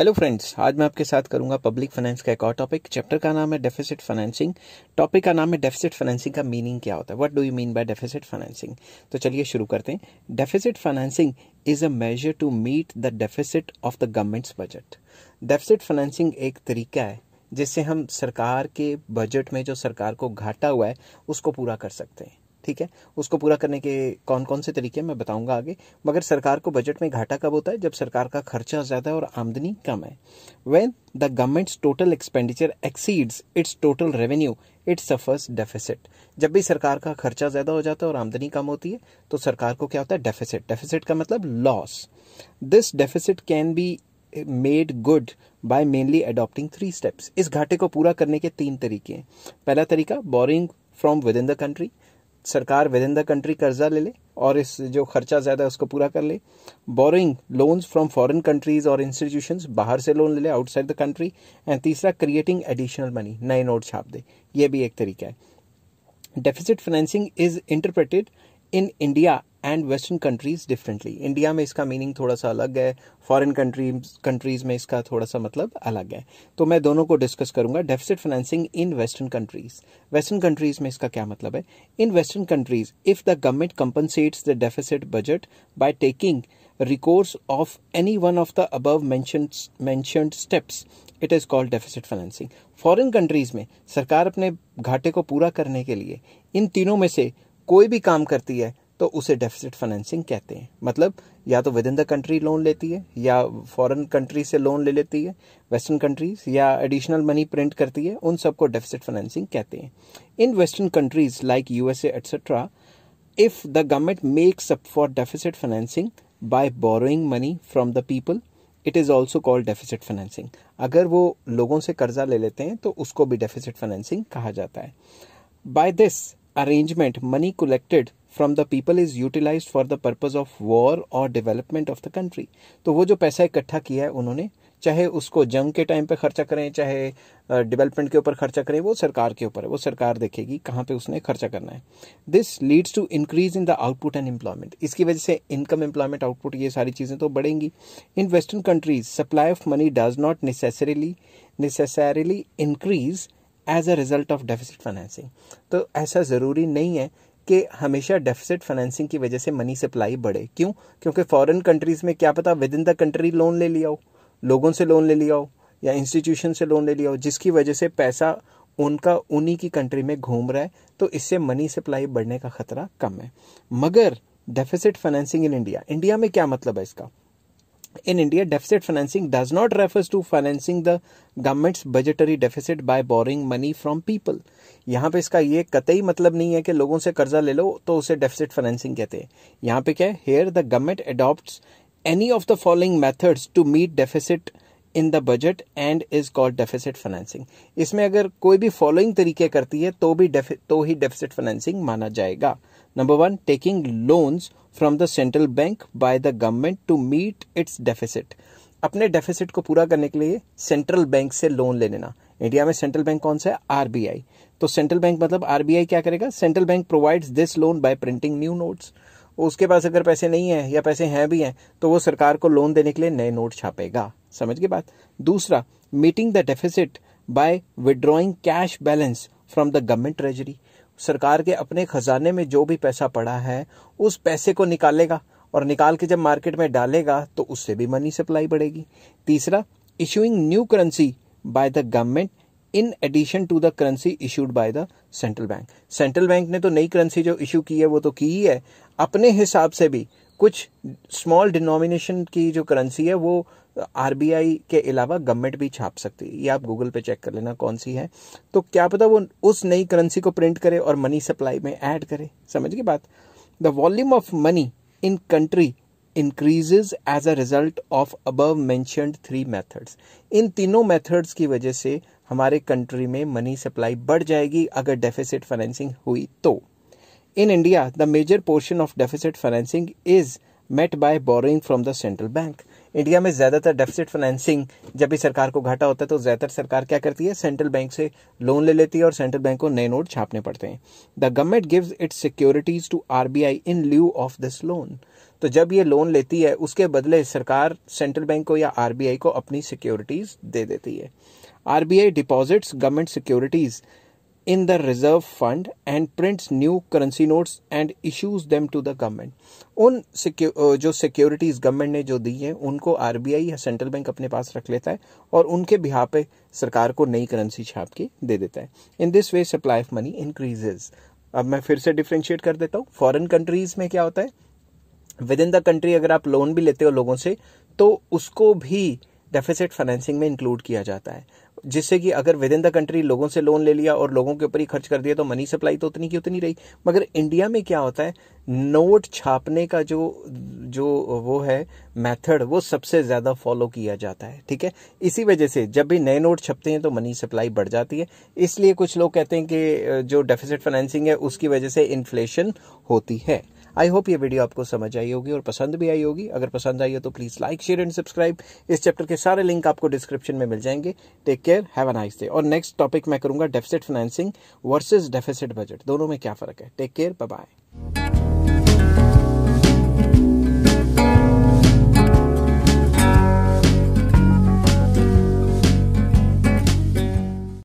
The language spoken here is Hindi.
हेलो फ्रेंड्स, आज मैं आपके साथ करूंगा पब्लिक फाइनेंस का एक और टॉपिक। चैप्टर का नाम है डेफिसिट फाइनेंसिंग। टॉपिक का नाम है डेफिसिट फाइनेंसिंग का मीनिंग क्या होता है, what do you mean by deficit financing. तो चलिए शुरू करते हैं। Deficit financing is a measure to meet the deficit of the government's budget. Deficit financing एक तरीका है जिससे हम सरकार के बजट में जो सरकार को घाटा हुआ है उसको पूरा कर सकते हैं। ठीक है, उसको पूरा करने के कौन कौन से तरीके मैं बताऊंगा आगे। मगर सरकार को बजट में घाटा कब होता है? जब सरकार का खर्चा ज़्यादा है और आमदनी कम है। When the governments total expenditure exceeds its total revenue it suffers deficit. जब भी सरकार का खर्चा ज़्यादा हो जाता है और आमदनी कम होती है तो सरकार को क्या होता है? डेफिसिट। डेफिसिट का मतलब loss. This deficit can be made good by mainly adopting 3 steps. इस घाटे को पूरा करने के 3 तरीके हैं। पहला तरीका, boring from with in the country. सरकार विद इन द कंट्री कर्जा ले ले और इस जो खर्चा ज्यादा है उसको पूरा कर ले। Borrowing loans from foreign countries और इंस्टीट्यूशंस, बाहर से लोन ले ले आउटसाइड द कंट्री। एंड तीसरा, क्रिएटिंग एडिशनल मनी, नए नोट छाप दे। ये भी एक तरीका है। Deficit financing is interpreted in India and western countries differently. India में इसका मीनिंग थोड़ा सा अलग है, फॉरेन कंट्रीज में इसका थोड़ा सा मतलब अलग है। तो मैं दोनों को डिस्कस करूंगा। Deficit financing in western countries. Western countries में इसका क्या मतलब है? In western countries if the government compensates the deficit budget by taking recourse of any one of the above mentioned steps, it is called deficit financing. Foreign countries में सरकार अपने घाटे को पूरा करने के लिए इन तीनों में से कोई भी काम करती है तो उसे डेफिसिट फाइनेंसिंग कहते हैं। मतलब या तो with in the country loan लेती है, या फॉरेन कंट्री से लोन ले लेती है वेस्टर्न कंट्रीज, या एडिशनल मनी प्रिंट करती है, उन सबको डेफिसिट फाइनेंसिंग कहते हैं। इन western countries like USA etcetera, if the government makes up for deficit financing by borrowing money from the people, it is also called deficit financing. अगर वो लोगों से कर्जा ले लेते हैं तो उसको भी deficit financing कहा जाता है। By this arrangement, money collected from the people is utilized for the purpose of war or development of the country. तो वो जो पैसा इकट्ठा किया है उन्होंने, चाहे उसको जंग के टाइम पे खर्चा करें, चाहे डेवलपमेंट के ऊपर खर्चा करें, वो सरकार के ऊपर है। वो सरकार देखेगी कहाँ पे उसने खर्चा करना है। This leads to increase in the output and employment. इसकी वजह से इनकम, एम्प्लॉयमेंट, आउटपुट, ये सारी चीज़ें तो बढ़ेंगी। In western countries supply of money does not necessarily increase as a result of deficit financing. तो ऐसा ज़रूरी नहीं है कि हमेशा डेफिसिट फाइनेंसिंग की वजह से मनी सप्लाई बढ़े। क्यों? क्योंकि फॉरेन कंट्रीज में क्या पता with in the country loan ले लिया हो, लोगों से लोन ले लिया हो, या इंस्टीट्यूशन से लोन ले लिया हो, जिसकी वजह से पैसा उनका उन्हीं की कंट्री में घूम रहा है, तो इससे मनी सप्लाई बढ़ने का खतरा कम है। मगर deficit financing in India, India में क्या मतलब है इसका? In India, deficit financing does not refers to financing the government's budgetary deficit by borrowing money from people. यहाँ पे इसका ये कतई मतलब नहीं है कि लोगों से कर्जा ले लो तो उसे डेफिसिट फाइनेंसिंग कहते हैं। यहाँ पे क्या है? Here the government adopts any of the following methods to meet deficit in the budget and is called deficit financing. इसमें अगर कोई भी फॉलोइंग तरीके करती है तो ही डेफिसिट फाइनेंसिंग माना जाएगा। Number 1, taking loans from the central bank by the government to meet its deficit. अपने डेफिसिट को पूरा करने के लिए सेंट्रल बैंक से लोन ले लेना। इंडिया में सेंट्रल बैंक कौन सा है? आरबीआई। तो सेंट्रल बैंक मतलब आरबीआई क्या करेगा? Central bank provides this loan by printing new notes. उसके पास अगर पैसे नहीं है या पैसे हैं भी हैं तो वो सरकार को लोन देने के लिए नए नोट छापेगा। समझ गए बात? दूसरा, meeting the deficit by withdrawing cash balance from the government treasury. सरकार के अपने खजाने में जो भी पैसा पड़ा है उस पैसे को निकालेगा और निकाल के जब मार्केट में डालेगा तो उससे भी मनी सप्लाई बढ़ेगी। तीसरा, issuing new currency by the government in addition to the currency issued by the central bank. Central bank ने तो नई करेंसी जो इशू की है वो तो की ही है, अपने हिसाब से भी कुछ स्मॉल डिनोमिनेशन की जो करेंसी है वो आरबीआई के अलावा गवर्नमेंट भी छाप सकती है। ये आप गूगल पे चेक कर लेना कौन सी है, तो क्या पता वो उस नई करेंसी को प्रिंट करे और मनी सप्लाई में ऐड करे। समझ गए बात? The volume of money in country increases as a result of above mentioned 3 methods. इन तीनों मेथड्स की वजह से हमारे कंट्री में मनी सप्लाई बढ़ जाएगी अगर डेफिसिट फाइनेंसिंग हुई तो। In India, the major portion of deficit financing is met by borrowing from the central bank. India में ज्यादातर डेफिसिट फाइनेंसिंग जब भी सरकार को घाटा होता है तो ज्यादातर सरकार क्या करती है? सेंट्रल बैंक से लोन ले लेती है और सेंट्रल बैंक को नए नोट छापने पड़ते हैं। The government gives its securities to RBI in lieu of this loan. तो तो जब ये लोन लेती है उसके बदले सरकार सेंट्रल बैंक को या आरबीआई को अपनी सिक्योरिटीज दे देती है। RBI deposits government securities in the reserve fund and prints new currency notes and issues them to the government। उन जो सिक्योरिटीज गवर्नमेंट ने जो दी है उनको आरबीआई या सेंट्रल बैंक अपने पास रख लेता है और उनके बिहाफ पे सरकार को नई करेंसी छाप के दे देता है। In this way supply of money increases. अब मैं फिर से डिफरेंशिएट कर देता हूँ। फॉरेन कंट्रीज में क्या होता है, विद इन द कंट्री अगर आप लोन भी लेते हो लोगों से तो उसको भी डेफिसिट फाइनेंसिंग में इंक्लूड किया जाता है, जिससे कि अगर विद इन द कंट्री लोगों से लोन ले लिया और लोगों के ऊपर ही खर्च कर दिया तो मनी सप्लाई तो उतनी की उतनी रही। मगर इंडिया में क्या होता है, नोट छापने का जो वो है मेथड वो सबसे ज्यादा फॉलो किया जाता है। ठीक है, इसी वजह से जब भी नए नोट छपते हैं तो मनी सप्लाई बढ़ जाती है। इसलिए कुछ लोग कहते हैं कि जो डेफिसिट फाइनेंसिंग है उसकी वजह से इन्फ्लेशन होती है। आई होप ये वीडियो आपको समझ आई होगी और पसंद भी आई होगी। अगर पसंद आई हो तो please like share and subscribe. इस चैप्टर के सारे लिंक आपको डिस्क्रिप्शन में मिल जाएंगे। Take care, have a nice day. और नेक्स्ट टॉपिक मैं करूंगा deficit financing versus deficit budget, दोनों में क्या फर्क है। Take care, bye bye.